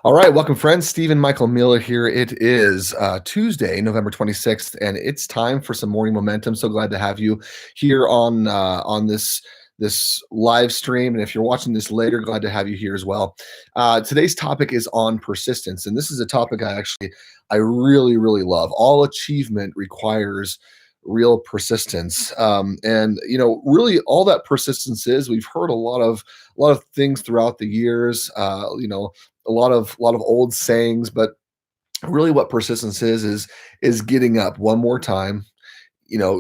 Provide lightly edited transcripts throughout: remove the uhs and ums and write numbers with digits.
All right, welcome, friends. Stephen Michael Miller here. It is Tuesday, November 26th, and it's time for some morning momentum. So glad to have you here on this live stream. And if you're watching this later, glad to have you here as well. Today's topic is on persistence, and this is a topic I really love. All achievement requires real persistence, and really all that persistence is. We've heard a lot of things throughout the years. A lot of old sayings, but really what persistence is getting up one more time,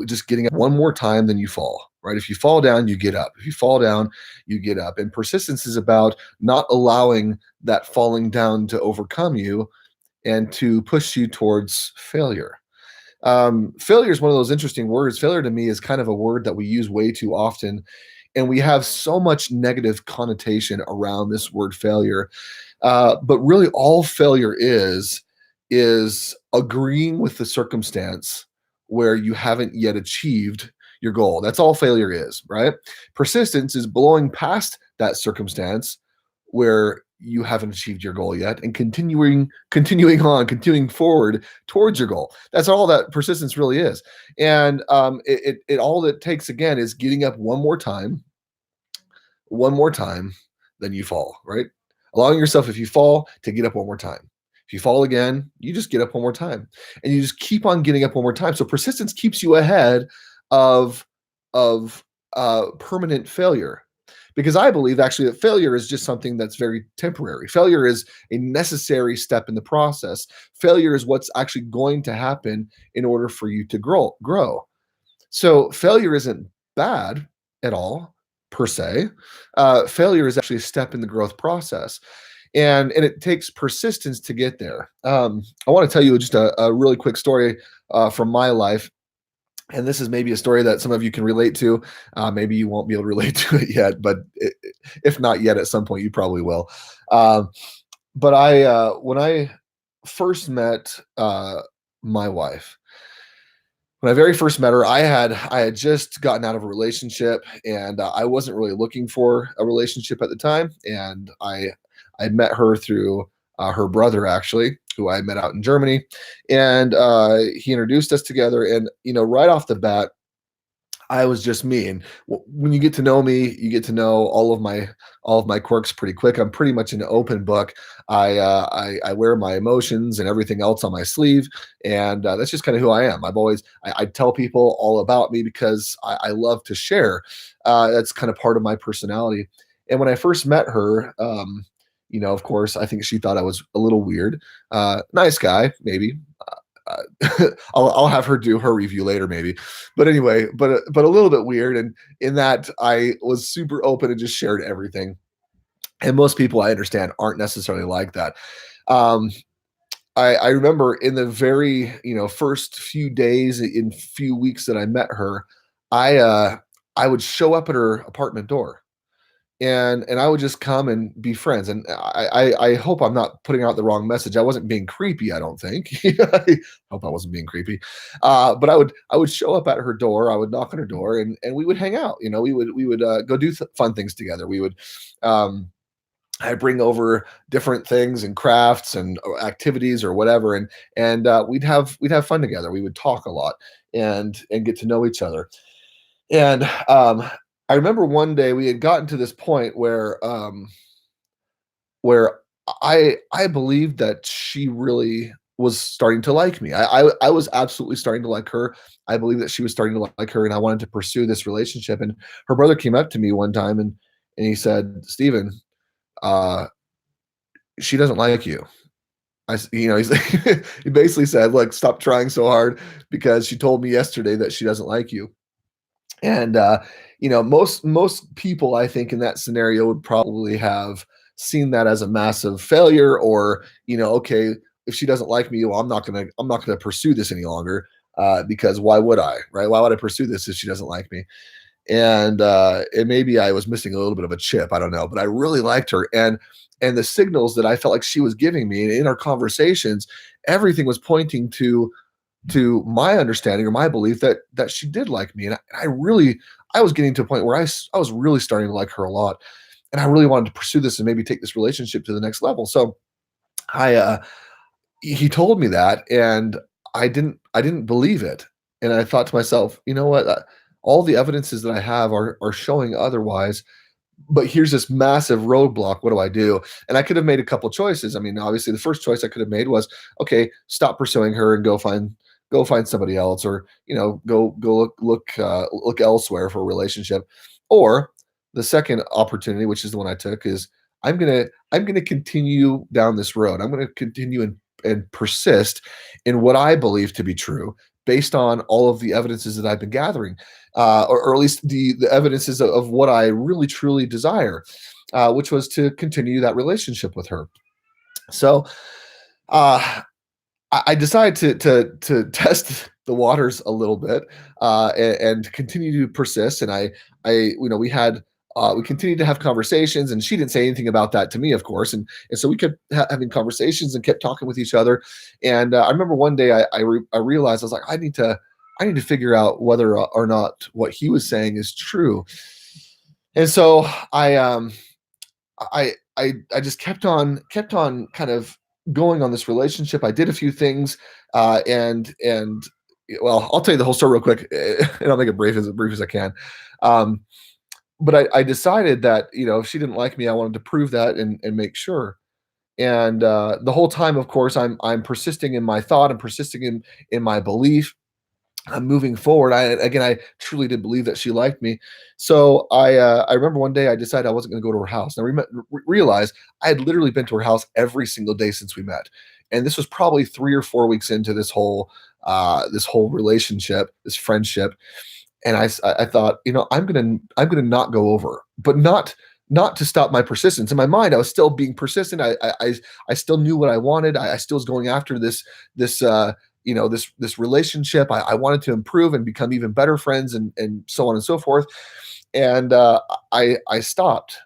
just getting up one more time, then you fall, right? If you fall down, you get up. If you fall down, you get up. And persistence is about not allowing that falling down to overcome you and to push you towards failure. Failure is one of those interesting words. Failure to me is kind of a word that we use way too often, and we have so much negative connotation around this word failure. But really, all failure is agreeing with the circumstance where you haven't yet achieved your goal. That's all failure is, right? Persistence is blowing past that circumstance where you haven't achieved your goal yet and continuing forward towards your goal. That's all that persistence really is. And it all it takes again is getting up one more time, then you fall, right? Allowing yourself, if you fall, to get up one more time. If you fall again, you just get up one more time, and you just keep on getting up one more time. So persistence keeps you ahead of permanent failure, because I believe actually that failure is just something that's very temporary. Failure is a necessary step in the process. Failure is what's actually going to happen in order for you to grow. So failure isn't bad at all per se. Failure is actually a step in the growth process, and it takes persistence to get there. I want to tell you just a really quick story from my life. And this is maybe a story that some of you can relate to. Maybe you won't be able to relate to it yet, but if not yet, at some point you probably will. But when I first met my wife, when I very first met her, I had just gotten out of a relationship, and I wasn't really looking for a relationship at the time. And I met her through her brother, actually, who I met out in Germany, and he introduced us together. And right off the bat, I was just me. And when you get to know me, you get to know all of my quirks pretty quick. I'm pretty much an open book. I wear my emotions and everything else on my sleeve, and that's just kind of who I am. I tell people all about me because I love to share. That's kind of part of my personality. And when I first met her, of course, I think she thought I was a little weird. Nice guy, maybe. I'll have her do her review later, maybe. But anyway, but a little bit weird, and in that I was super open and just shared everything. And most people, I understand, aren't necessarily like that. Um, I remember in the very first few days, in few weeks that I met her, I would show up at her apartment door, and I would just come and be friends. And I hope I'm not putting out the wrong message. I wasn't being creepy, I don't think. I hope I wasn't being creepy. But I would show up at her door. I would knock on her door, and we would hang out. We would go do fun things together. We would. I bring over different things and crafts and activities or whatever, and we'd have fun together. We would talk a lot and get to know each other. And I remember one day we had gotten to this point where I believed that she really was starting to like me. I was absolutely starting to like her. I believe that she was starting to like her, and I wanted to pursue this relationship. And her brother came up to me one time, and he said, "Stephen, uh, she doesn't like you." He's he basically said, "Look, stop trying so hard because she told me yesterday that she doesn't like you." And most people, I think, in that scenario would probably have seen that as a massive failure, or okay, if she doesn't like me, well, I'm not gonna pursue this any longer, because why would I, right? Why would I pursue this if she doesn't like me? And maybe I was missing a little bit of a chip, I don't know, but I really liked her, and the signals that I felt like she was giving me in our conversations, everything was pointing to my understanding or my belief that she did like me. And I was getting to a point where I was really starting to like her a lot, and I really wanted to pursue this and maybe take this relationship to the next level. So I he told me that, and I didn't believe it, and I thought to myself, you know what? All the evidences that I have are showing otherwise. But here's this massive roadblock. What do I do? And I could have made a couple choices. I mean, obviously, the first choice I could have made was, okay, stop pursuing her and go find somebody else, or go look elsewhere for a relationship. Or the second opportunity, which is the one I took, is I'm gonna continue down this road. I'm gonna continue and persist in what I believe to be true based on all of the evidences that I've been gathering, or at least the evidences of what I really truly desire, which was to continue that relationship with her. So uh, I decided to test the waters a little bit, and continue to persist. And we continued to have conversations, and she didn't say anything about that to me, of course. And so we kept having conversations and kept talking with each other. And I remember one day I realized I was like, I need to figure out whether or not what he was saying is true. And so I just kept on kind of going on this relationship. I did a few things, and well, I'll tell you the whole story real quick, and I'll make it brief as I can. Um, but I decided that if she didn't like me, I wanted to prove that and make sure. And the whole time, of course, I'm persisting in my thought and persisting in my belief. I'm moving forward. I truly did believe that she liked me. So I remember one day I decided I wasn't going to go to her house. And realized I had literally been to her house every single day since we met, and this was probably 3 or 4 weeks into this whole relationship, this friendship. And I thought, I'm gonna not go over, but not to stop my persistence. In my mind, I was still being persistent. I still knew what I wanted. I still was going after this relationship. I wanted to improve and become even better friends, and so on and so forth. And I stopped,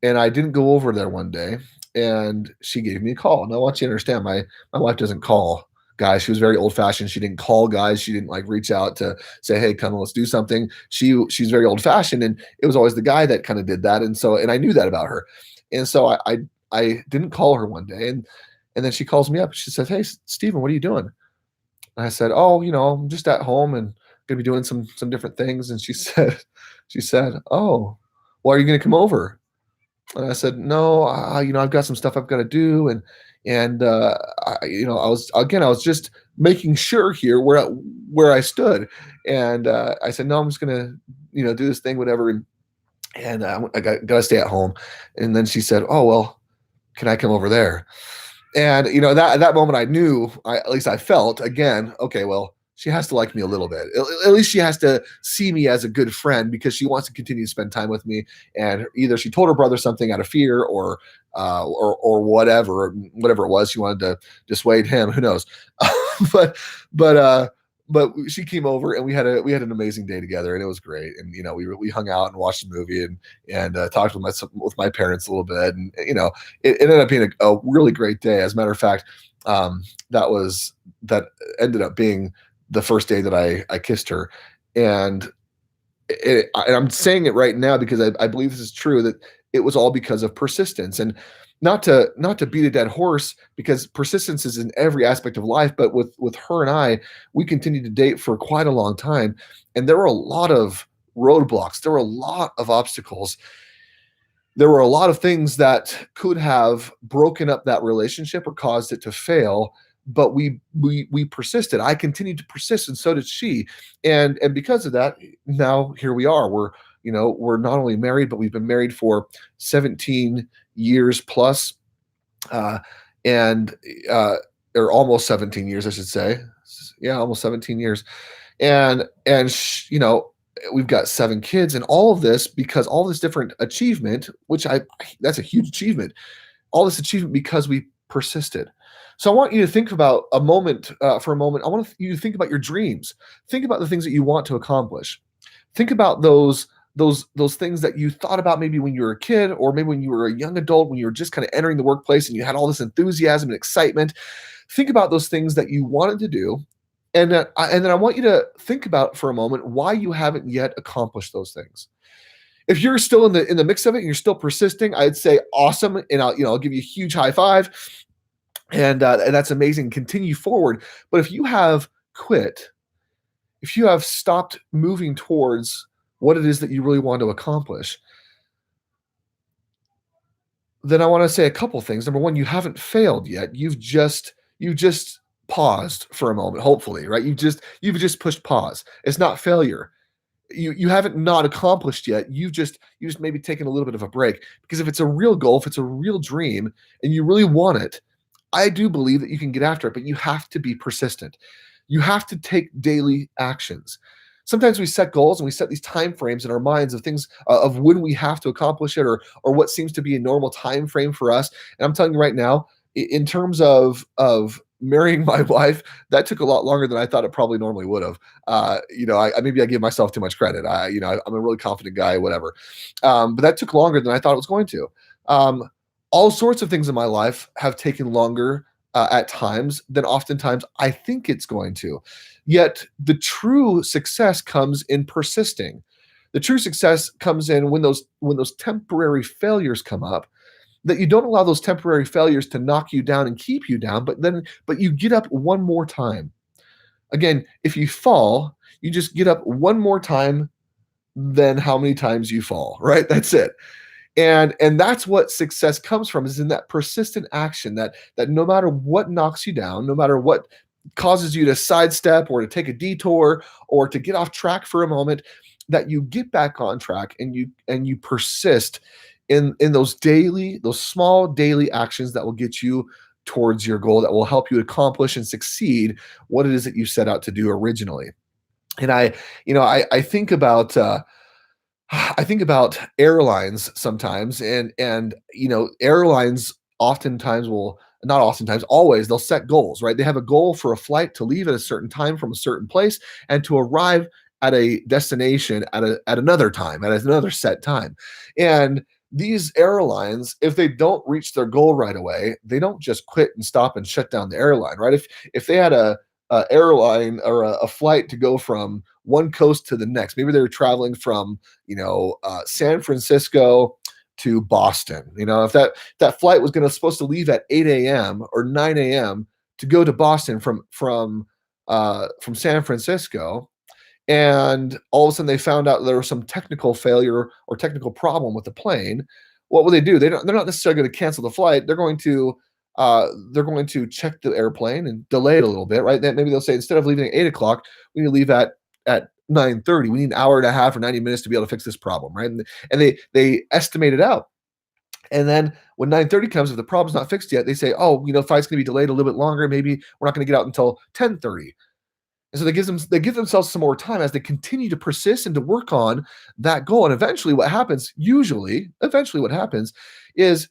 and I didn't go over there one day, and she gave me a call. Now I want you to understand, my wife doesn't call guys. She was very old fashioned. She didn't call guys. She didn't like reach out to say, "Hey, come on, let's do something." She's very old fashioned, and it was always the guy that kind of did that. And I knew that about her, and so I didn't call her one day, and then she calls me up. She says, "Hey, Stephen, what are you doing?" And I said, "Oh, I'm just at home and gonna be doing some different things." And she said, "Oh, well, are you gonna come over?" And I said, "No, I've got some stuff I've got to do." And I was just making sure here where I stood. And I said, "No, I'm just gonna, do this thing, whatever." And I got to stay at home. And then she said, "Oh, well, can I come over there?" And that at that moment, I knew, at least I felt, again, okay, well, she has to like me a little bit. At least she has to see me as a good friend, because she wants to continue to spend time with me. And either she told her brother something out of fear, or whatever it was, she wanted to dissuade him. Who knows? but but uh, but she came over, and we had an amazing day together, and it was great. And we hung out and watched a movie, and talked with my parents a little bit. And it ended up being a really great day. As a matter of fact, that ended up being the first day that I kissed her. And and I'm saying it right now because I believe this is true, that it was all because of persistence. And not to beat a dead horse, because persistence is in every aspect of life. But with her and we continued to date for quite a long time, and there were a lot of roadblocks. There were a lot of obstacles. There were a lot of things that could have broken up that relationship or caused it to fail. But we persisted. I continued to persist, and so did she. And because of that, now here we are. We're not only married, but we've been married for 17 years plus, uh, and or almost 17 years, I should say. Yeah, almost 17 years. And we've got 7 kids, and all of this, because all this different achievement, which that's a huge achievement. All this achievement because we persisted. So I want you to think about a moment, for a moment. I want you to think about your dreams. Think about the things that you want to accomplish. Think about those things that you thought about, maybe when you were a kid, or maybe when you were a young adult, when you were just kind of entering the workplace and you had all this enthusiasm and excitement. Think about those things that you wanted to do, and then I want you to think about for a moment why you haven't yet accomplished those things. If you're still in the mix of it and you're still persisting, I'd say awesome, and I'll give you a huge high five. And that's amazing. Continue forward. But if you have quit, if you have stopped moving towards what it is that you really want to accomplish, then I want to say a couple things. Number one, you haven't failed yet. You just paused for a moment, hopefully, right? You've just pushed pause. It's not failure. You haven't not accomplished yet. You just maybe taken a little bit of a break. Because if it's a real goal, if it's a real dream and you really want it, I do believe that you can get after it, but you have to be persistent. You have to take daily actions. Sometimes we set goals and we set these time frames in our minds of things of when we have to accomplish it, or what seems to be a normal time frame for us. And I'm telling you right now, in terms of marrying my wife, that took a lot longer than I thought it probably normally would have. Maybe I give myself too much credit. I'm a really confident guy, whatever. But that took longer than I thought it was going to. Um, all sorts of things in my life have taken longer at times than oftentimes I think it's going to. Yet the true success comes in persisting. The true success comes in when those temporary failures come up, that you don't allow those temporary failures to knock you down and keep you down, but you get up one more time. Again, if you fall, you just get up one more time than how many times you fall, right? That's it. And that's what success comes from, is in that persistent action, that no matter what knocks you down, no matter what causes you to sidestep or to take a detour or to get off track for a moment, that you get back on track and you persist in those small daily actions that will get you towards your goal, that will help you accomplish and succeed what it is that you set out to do originally. And I think about I think about airlines sometimes, and airlines oftentimes will, not oftentimes, always, they'll set goals, right? They have a goal for a flight to leave at a certain time from a certain place and to arrive at a destination at another time, at another set time. And these airlines, if they don't reach their goal right away, they don't just quit and stop and shut down the airline, right? If they had a airline or a flight to go from one coast to the next, maybe they were traveling from San Francisco to Boston. If that flight was supposed to leave at 8 a.m. or 9 a.m. to go to Boston from San Francisco, and all of a sudden they found out there was some technical failure or technical problem with the plane, what will they do? They're not necessarily going to cancel the flight. They're going to check the airplane and delay it a little bit, right? Then maybe they'll say, instead of leaving at 8 o'clock, we need to leave at 9:30. We need an hour and a half or 90 minutes to be able to fix this problem, right? And they estimate it out. And then when 9:30 comes, if the problem's not fixed yet, they say, oh, flight's going to be delayed a little bit longer. Maybe we're not going to get out until 10:30. And so they give themselves some more time as they continue to persist and to work on that goal. And eventually what happens is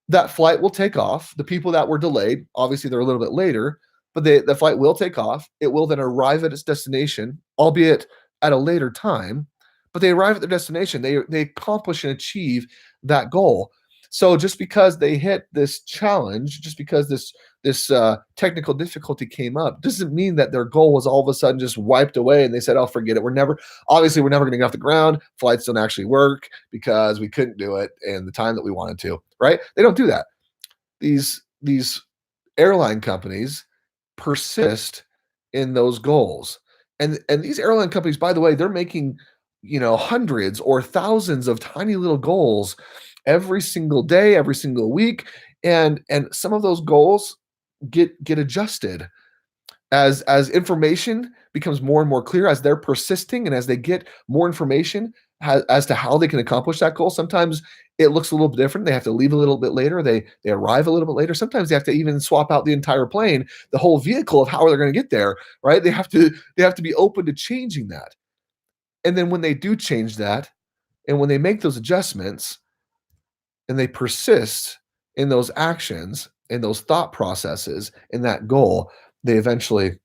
that flight will take off. The people that were delayed, obviously they're a little bit later, but the flight will take off. It will then arrive at its destination, albeit at a later time, but they arrive at their destination. They accomplish and achieve that goal. So just because they hit this challenge, just because this technical difficulty came up, doesn't mean that their goal was all of a sudden just wiped away and they said, "Oh, forget it. We're never going to get off the ground. Flights don't actually work because we couldn't do it in the time that we wanted to." Right? They don't do that. These airline companies persist in those goals, and these airline companies, by the way, they're making hundreds or thousands of tiny little goals every single day, every single week, and some of those goals get adjusted as information becomes more and more clear, as they're persisting and as they get more information as to how they can accomplish that goal. Sometimes it looks a little bit different. They have to leave a little bit later. They arrive a little bit later. Sometimes they have to even swap out the entire plane, the whole vehicle of how they're going to get there, right? They have to be open to changing that. And then when they do change that, and when they make those adjustments and they persist in those actions, in those thought processes, in that goal, they eventually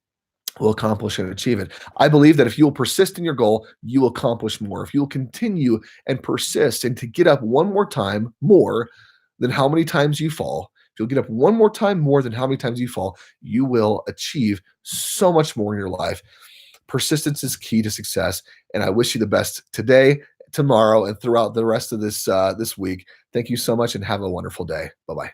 will accomplish and achieve it. I believe that if you'll persist in your goal, you will accomplish more. If you'll continue and persist and to get up one more time more than how many times you fall, if you'll get up one more time more than how many times you fall, you will achieve so much more in your life. Persistence is key to success, and I wish you the best today, tomorrow, and throughout the rest of this week. Thank you so much, and have a wonderful day. Bye bye.